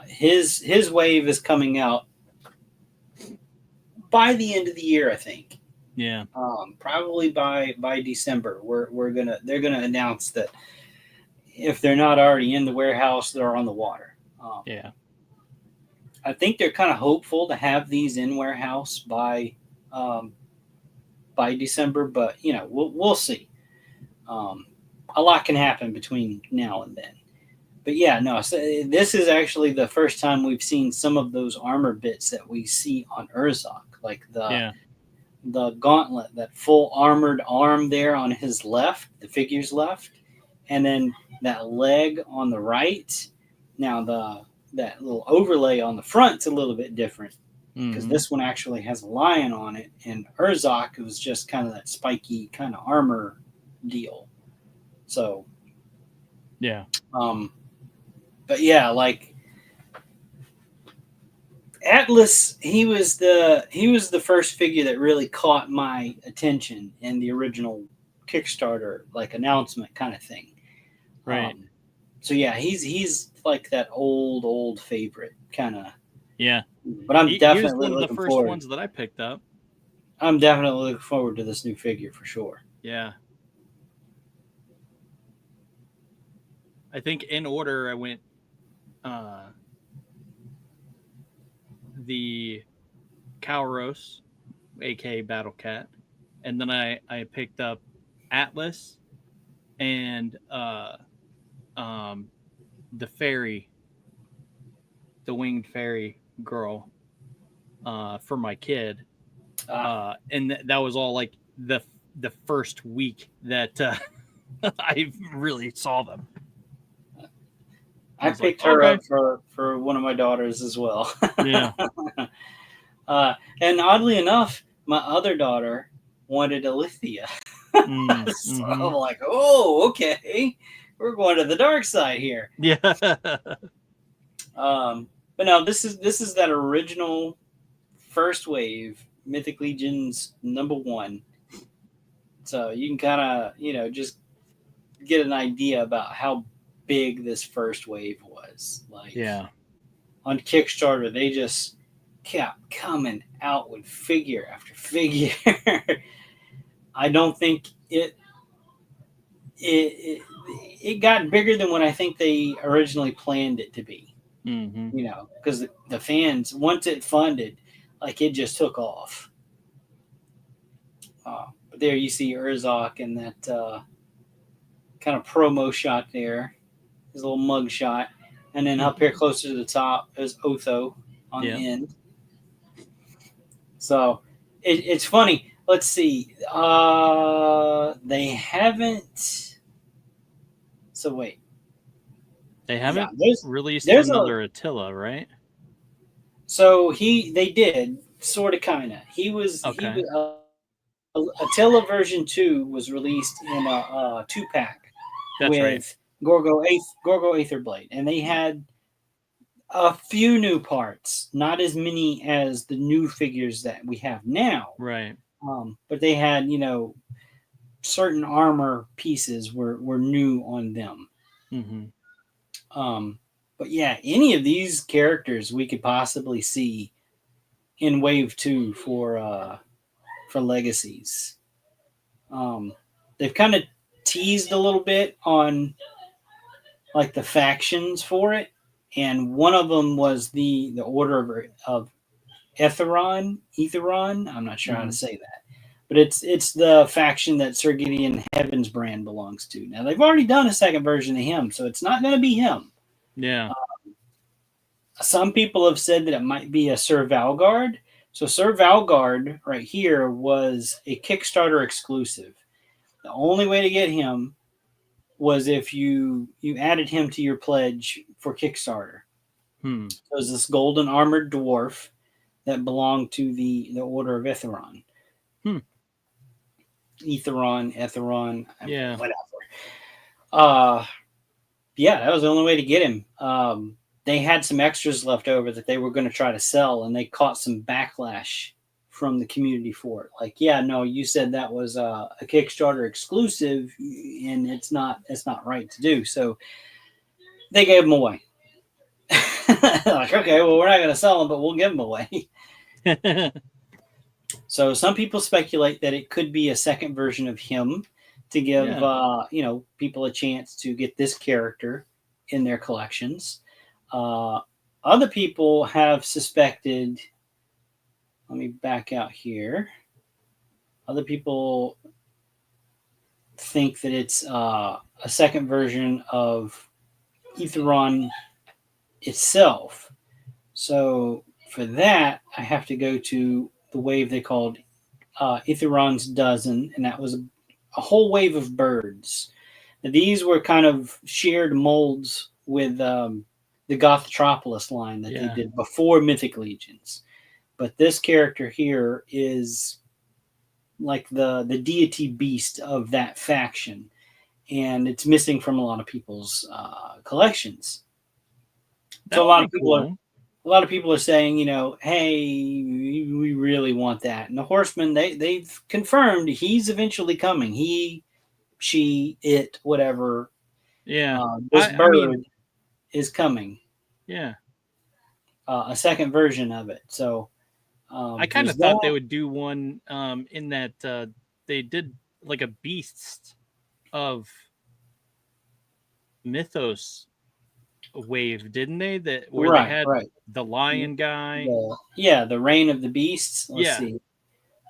His wave is coming out by the end of the year, I think. Yeah. Probably by December. They're gonna announce that if they're not already in the warehouse, they're on the water. I think they're kind of hopeful to have these in warehouse um, by December, but we'll see. Um, a lot can happen between now and then. But yeah, no. So this is actually the first time we've seen some of those armor bits that we see on Urzok, like the gauntlet, that full armored arm there on his left, the figure's left, and then that leg on the right. Now that little overlay on the front's a little bit different because this one actually has a lion on it, and Urzok was just kind of that spiky kind of armor deal. So Yeah. But yeah, like Atlas, he was the first figure that really caught my attention in the original Kickstarter like announcement kind of thing. Right. So yeah, he's like that old favorite kind of. Yeah. But I'm He was definitely one of the looking first forward. ones that I picked up. I'm definitely looking forward to this new figure for sure. Yeah. I think in order I went the Kauros, aka Battle Cat, and then I picked up Atlas and the fairy, the winged fairy girl for my kid. And that was all like the first week that I really saw them. I picked her up for one of my daughters as well. Yeah. And oddly enough, my other daughter wanted Alithia. So I'm like, oh, okay. We're going to the dark side here. Yeah. But no, this is that original first wave Mythic Legions #1. So you can kind of, just get an idea about how big this first wave was. Like, yeah. On Kickstarter, they just kept coming out with figure after figure. I don't think it got bigger than what I think they originally planned it to be. Because the fans, once it funded, like it just took off. But there you see Urzok in that kind of promo shot there, his little mug shot, and then up here closer to the top is Otho on the end. So it's funny. Let's see. They haven't. So wait. They haven't released another Attila, right? So they did sort of kind of. He was Attila version 2 was released in a 2-pack with Gorgo Aetherblade, and they had a few new parts, not as many as the new figures that we have now. Right. But they had, certain armor pieces were new on them. But yeah, any of these characters we could possibly see in Wave 2 for Legacies. They've kind of teased a little bit on like the factions for it, and one of them was the Order of Etheron. I'm not sure how to say that, but it's the faction that Sir Gideon Heavensbrand belongs to. Now they've already done a second version of him, so it's not going to be him. Yeah. Some people have said that it might be a Sir Valgard. So Sir Valgard right here was a Kickstarter exclusive. The only way to get him was if you added him to your pledge for Kickstarter. So it was this golden armored dwarf that belonged to the Order of Etheron. Etheron, yeah, whatever. Yeah, that was the only way to get him. They had some extras left over that they were going to try to sell, and they caught some backlash from the community for it. Like, yeah, no, you said that was a Kickstarter exclusive, and it's not right to do. So they gave them away. Like, okay, well, we're not going to sell them, but we'll give them away. So some people speculate that it could be a second version of him to give people a chance to get this character in their collections. Other people have suspected. Let me back out here. Other people think that it's a second version of Aetheron itself. So for that, I have to go to the wave they called Aetheron's Dozen, and that was a whole wave of birds. Now, these were kind of shared molds with the Gothtropolis line that they did before Mythic Legions. But this character here is like the deity beast of that faction, and it's missing from a lot of people's collections. So a lot of people are saying, hey, we really want that. And the Horsemen, they've confirmed he's eventually coming. He, she, it, whatever. Yeah, this bird is coming. Yeah, a second version of it. So I kind of thought they would do one in that they did like a beasts of mythos wave, didn't they? That where they had the lion guy. The Reign of the Beasts. Let's see.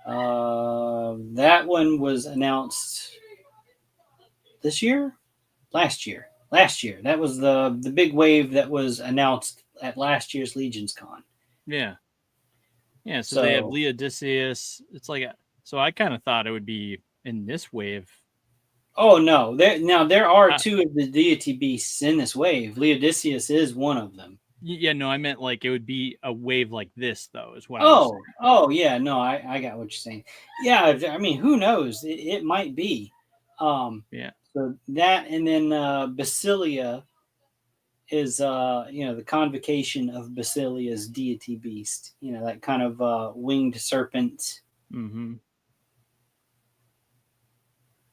That one was announced this year, last year. That was the big wave that was announced at last year's Legions Con. Yeah. So they have Leodicius. It's like so I kind of thought it would be in this wave. Oh no! There are two of the deity beasts in this wave. Leodicius is one of them. Yeah, no, I meant like it would be a wave like this, though, is what I was saying. Oh, yeah, no, I got what you're saying. Yeah, I mean, who knows? It might be. Yeah. So that, and then Basilia is, the convocation of Basilia's deity beast. That kind of winged serpent. Mm-hmm.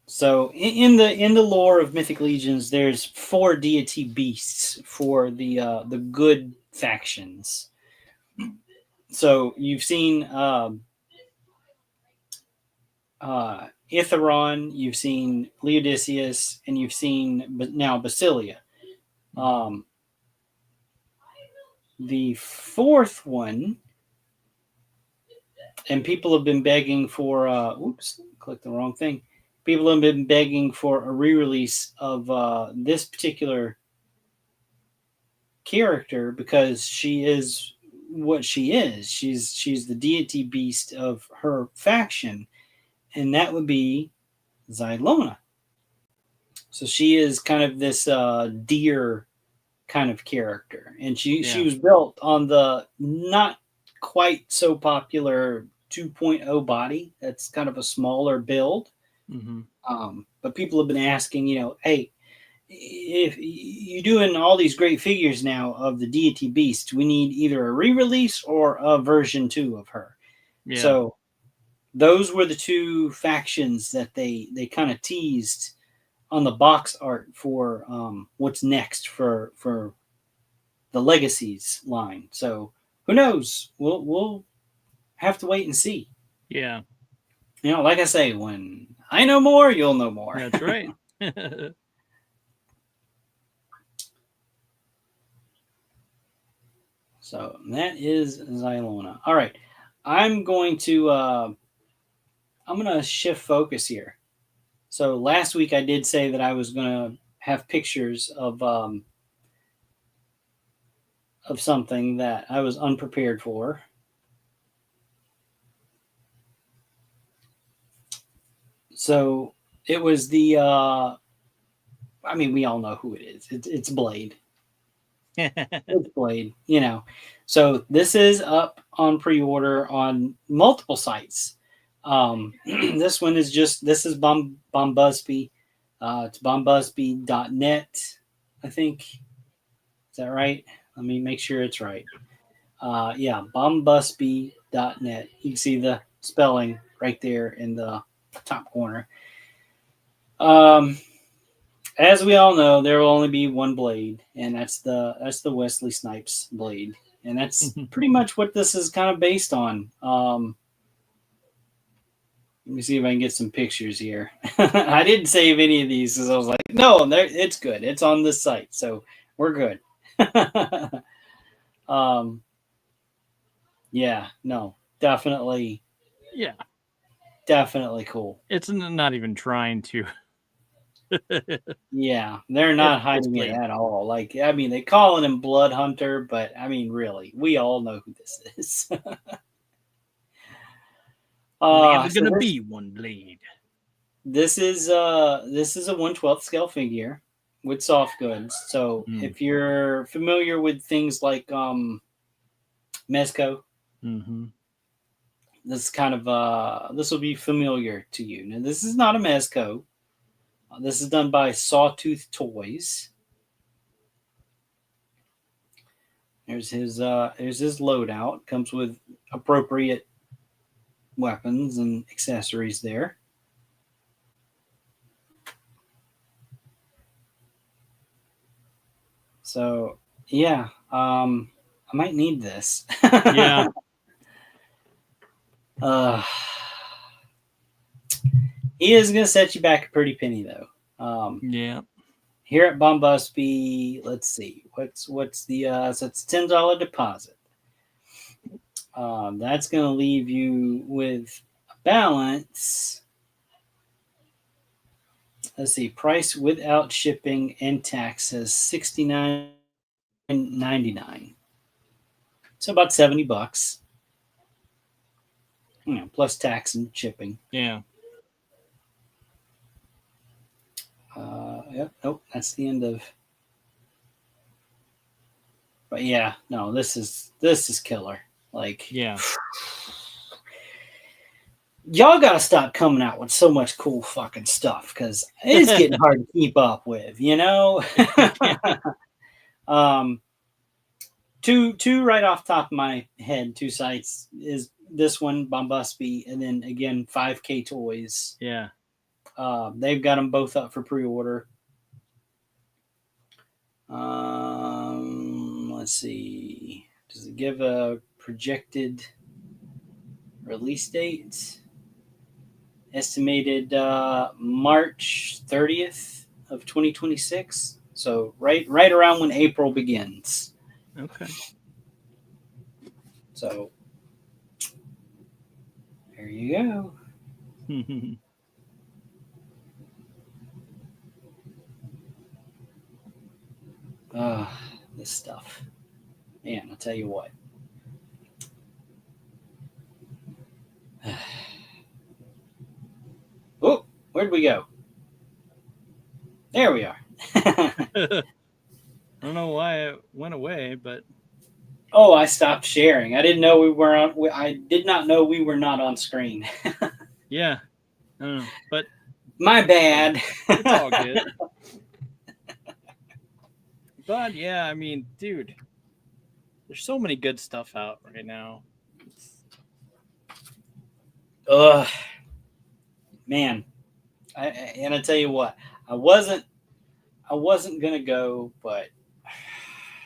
So in the lore of Mythic Legions, there's 4 deity beasts for the good factions. So you've seen Aetheron, you've seen Leodicius, and you've seen now Basilia. The 4th one, and people have been begging for oops, clicked the wrong thing. People have been begging for a re-release of this particular character because she is what she is. She's the deity beast of her faction, and that would be Xylona. So she is kind of this deer kind of character, and she was built on the not quite so popular 2.0 body. That's kind of a smaller build. Mm-hmm. But people have been asking, hey, if you're doing all these great figures now of the deity beast, we need either a re-release or a version 2 of her. Yeah. So those were the 2 factions that they kind of teased on the box art for what's next for the Legacies line. So who knows? We'll have to wait and see. Yeah. Like I say, when I know more, you'll know more. That's right. So that is Xylona. All right. I'm going to shift focus here. So last week I did say that I was going to have pictures of something that I was unprepared for. So it was the we all know who it is. It's Blade. It's Blade, So this is up on pre-order on multiple sites. This one is this is Bombusby. It's bombusby.net, I think. Is that right? Let me make sure it's right. Bombusby.net. You can see the spelling right there in the top corner. As we all know, there will only be one blade, and that's the Wesley Snipes blade, and that's pretty much what this is kind of based on. Let me see if I can get some pictures here. I didn't save any of these because I was like, no, it's good. It's on this site, so we're good. Yeah, no, definitely. Yeah. Definitely cool. It's not even trying to. Yeah, they're not It's hiding it plain. at all. Like, I mean, they call him Blood Hunter, but I mean, really, we all know who this is. Only ever So gonna be one blade. this is a 1/12 scale figure with soft goods. So if you're familiar with things like Mezco, this kind of this will be familiar to you. Now, this is not a Mezco. This is done by Sawtooth Toys. There's his loadout. Comes with appropriate weapons and accessories there. So yeah, I might need this. Yeah. He is gonna set you back a pretty penny though. Yeah. Here at Bombusby, let's see, what's the so it's $10 deposit. That's gonna leave you with a balance. Let's see, price without shipping and taxes $69.99. So about $70, plus tax and shipping. Yeah. Yep. Nope. That's the end of. But yeah, no, this is killer. Like, Yeah. y'all gotta stop coming out with so much cool fucking stuff because it's getting hard to keep up with. Two right off the top of my head, two sites is this one, Bombusby, and then again 5K Toys. Yeah. They've got them both up for pre-order. Let's see. Does it give a projected release date? Estimated March 30th of 2026. So right around when April begins. Okay. So there you go. This stuff. Man, I'll tell you what. Oh, where'd we go? There we are. I don't know why it went away, but oh, I stopped sharing. I didn't know we were on. I did not know we were not on screen. yeah, I don't know, but my bad. It's all good. But yeah, I mean, dude, there's so many good stuff out right now. Man, and I tell you what, I wasn't gonna go, but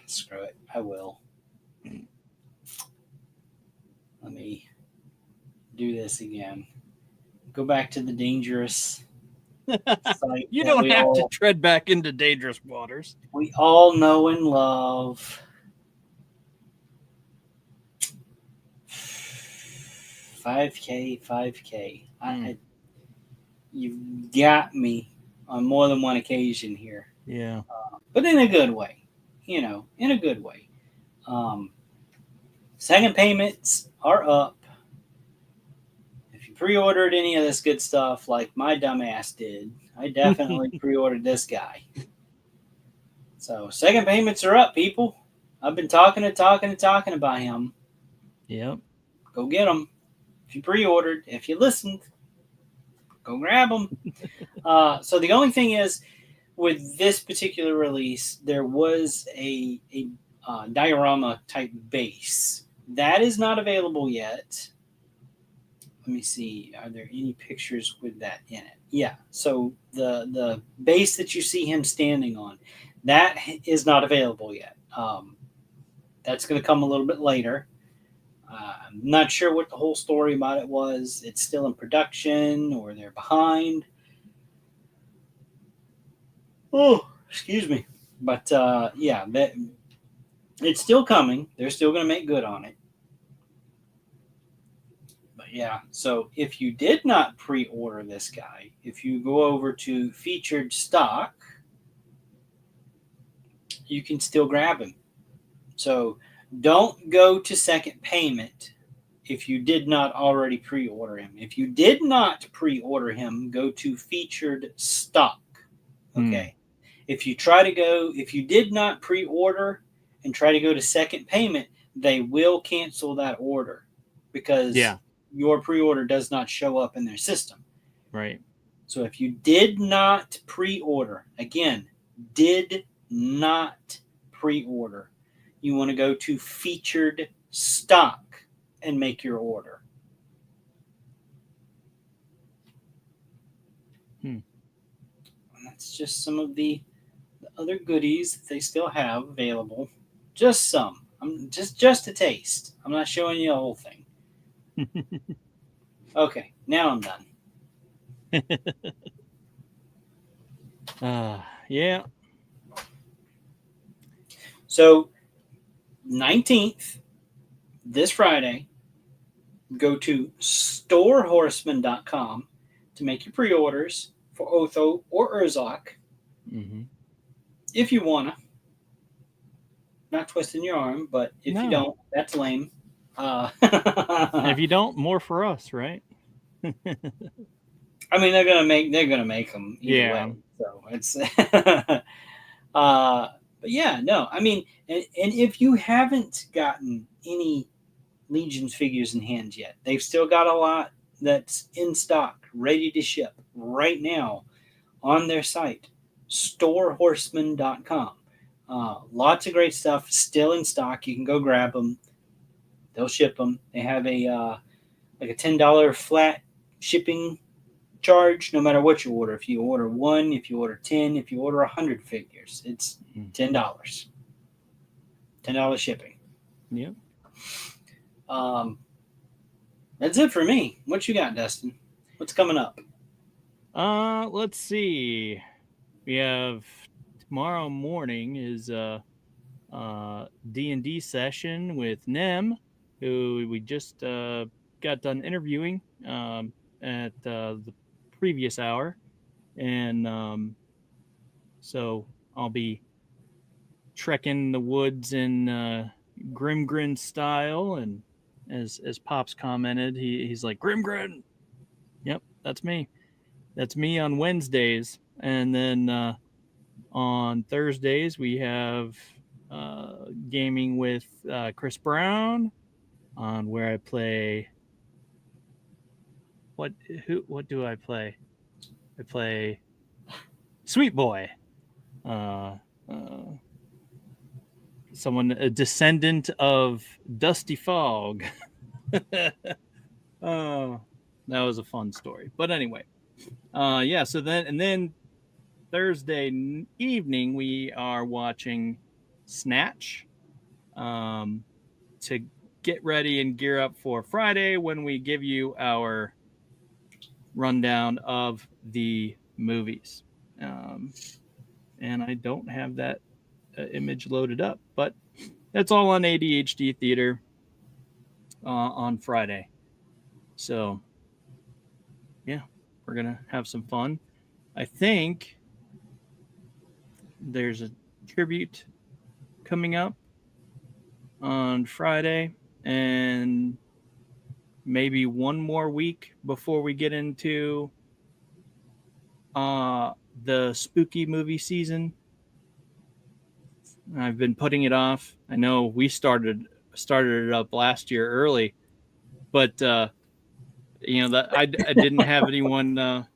screw it, I will. Let me do this again. Go back to the dangerous site. You don't have to tread back into dangerous waters. We all know and love. 5K. You've got me on more than one occasion here. Yeah. But in a good way. In a good way. Second payments are up. If you pre-ordered any of this good stuff like my dumbass did, I definitely pre-ordered this guy. So second payments are up, people. I've been talking about him. Yep. Go get them. If you pre-ordered, if you listened, go grab them. So the only thing is, with this particular release, there was a diorama type base that is not available yet. Let me see. Are there any pictures with that in it? Yeah. So the base that you see him standing on, that is not available yet. That's going to come a little bit later. I'm not sure what the whole story about it was. It's still in production or they're behind. Oh, excuse me. But yeah, It's still coming. They're still going to make good on it. But yeah, so if you did not pre-order this guy, if you go over to featured stock, you can still grab him. So don't go to second payment if you did not already pre-order him. If you did not pre-order him, go to featured stock. Okay. If you did not pre-order and try to go to second payment, they will cancel that order because your pre-order does not show up in their system. Right. So if you did not pre-order, again, did not pre-order, you want to go to featured stock and make your order. And that's just some of the other goodies that they still have available. Just some. Just a taste. I'm not showing you the whole thing. Okay, now I'm done. Yeah. So 19th, this Friday, go to storehorseman.com to make your pre-orders for Otho or Urzok. Mm-hmm. If you wanna. Not twisting your arm, but if you don't, that's lame. If you don't, more for us, right? I mean, they're gonna make them either way. So it's but yeah, no. I mean, and if you haven't gotten any Legions figures in hand yet, they've still got a lot that's in stock, ready to ship right now on their site, storehorseman.com. Lots of great stuff still in stock. You can go grab them. They'll ship them. They have a like a $10 flat shipping charge no matter what you order. If you order 1, if you order 10, if you order 100 figures, it's $10. $10 shipping. Yep. That's it for me. What you got, Dustin? What's coming up? Let's see. We have tomorrow morning is D&D session with Nem, who we just got done interviewing at the previous hour, and so I'll be trekking the woods in Grimgrin style, and as Pops commented, he's like, Grimgrin. Yep, that's me. That's me on Wednesdays, and then on Thursdays we have gaming with Chris Brown, on where I play. What do I play? I play Sweet Boy. Someone, a descendant of Dusty Fog. Oh, that was a fun story. But anyway, yeah. So then Thursday evening we are watching Snatch, to get ready and gear up for Friday when we give you our rundown of the movies. And I don't have that image loaded up, but that's all on ADHD Theater on Friday. So, yeah, we're going to have some fun. I think there's a tribute coming up on Friday, and maybe one more week before we get into the spooky movie season. I've been putting it off. I know we started it up last year early, but that I didn't have anyone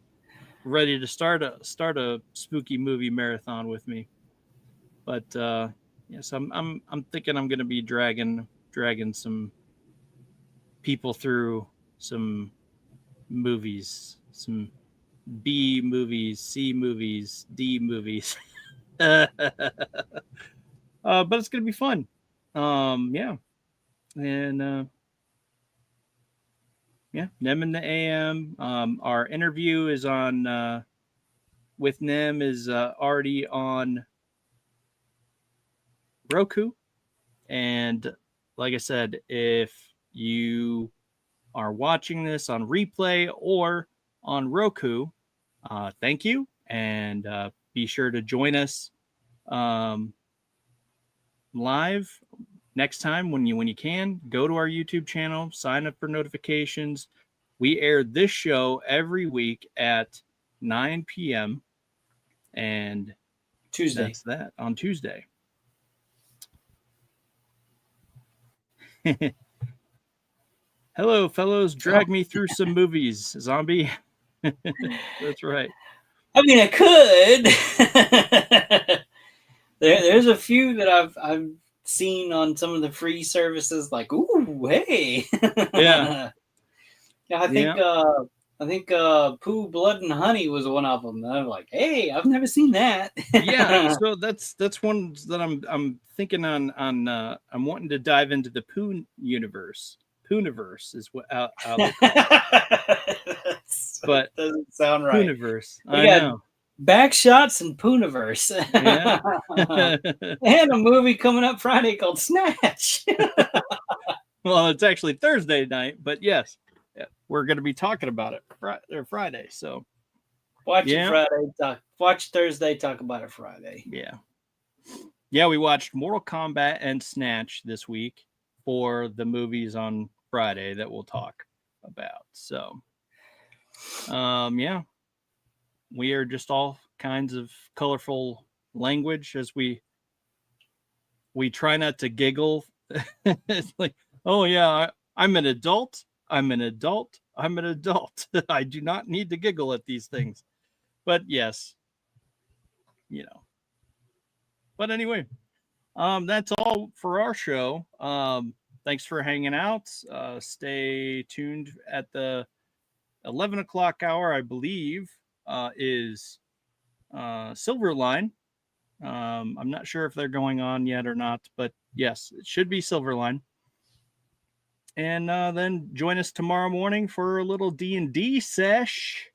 ready to start a spooky movie marathon with me. But yes, I'm thinking I'm going to be dragging some people through some movies, some B movies, C movies, D movies. But it's gonna be fun. Yeah, and yeah, Nem in the AM. Our interview is on with Nem is already on Roku. And like I said, if you are watching this on replay or on Roku, thank you. And be sure to join us live next time when you can. Go to our YouTube channel, sign up for notifications. We air this show every week at 9 p.m. and Tuesday. That's that on Tuesday. Hello, fellows. Drag me through some movies, zombie. That's right. I mean, I could. There's a few that I've seen on some of the free services. Like, ooh, hey. Yeah. I think Pooh, Blood, and Honey was one of them. And I'm like, hey, I've never seen that. Yeah, so that's one that I'm thinking on. I'm wanting to dive into the Pooh universe. Pooniverse is what how they call it. But doesn't sound right. Pooniverse. I know. Backshots and Pooniverse. Yeah. And a movie coming up Friday called Snatch. Well, it's actually Thursday night, but yes, we're going to be talking about it Friday. So watch it Friday. Watch Thursday. Talk about it Friday. Yeah, we watched Mortal Kombat and Snatch this week for the movies on Friday that we'll talk about. So, we are just all kinds of colorful language as we try not to giggle. It's like, oh yeah, I'm an adult. I'm an adult. I'm an adult. I do not need to giggle at these things. But yes, But anyway, that's all for our show. Thanks for hanging out. Stay tuned at the 11 o'clock hour, I believe, is Silverline. I'm not sure if they're going on yet or not, but yes, it should be Silverline. And then join us tomorrow morning for a little D&D sesh.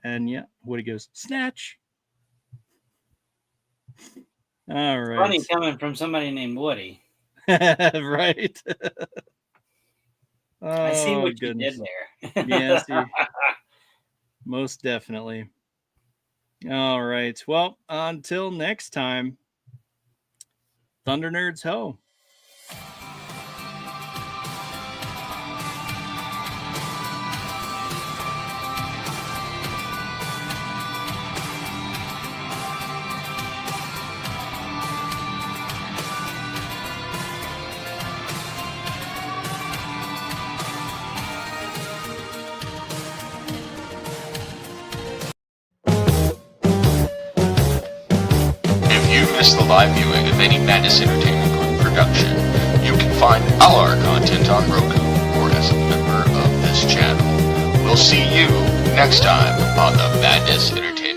And yeah, Woody goes, Snatch. All right. Funny coming from somebody named Woody. Right. I see what you did there. Yes, most definitely. All right. Well, until next time, Thunder Nerds ho. Missed the live viewing of any Madness Entertainment Group production, you can find all our content on Roku or as a member of this channel. We'll see you next time on the Madness Entertainment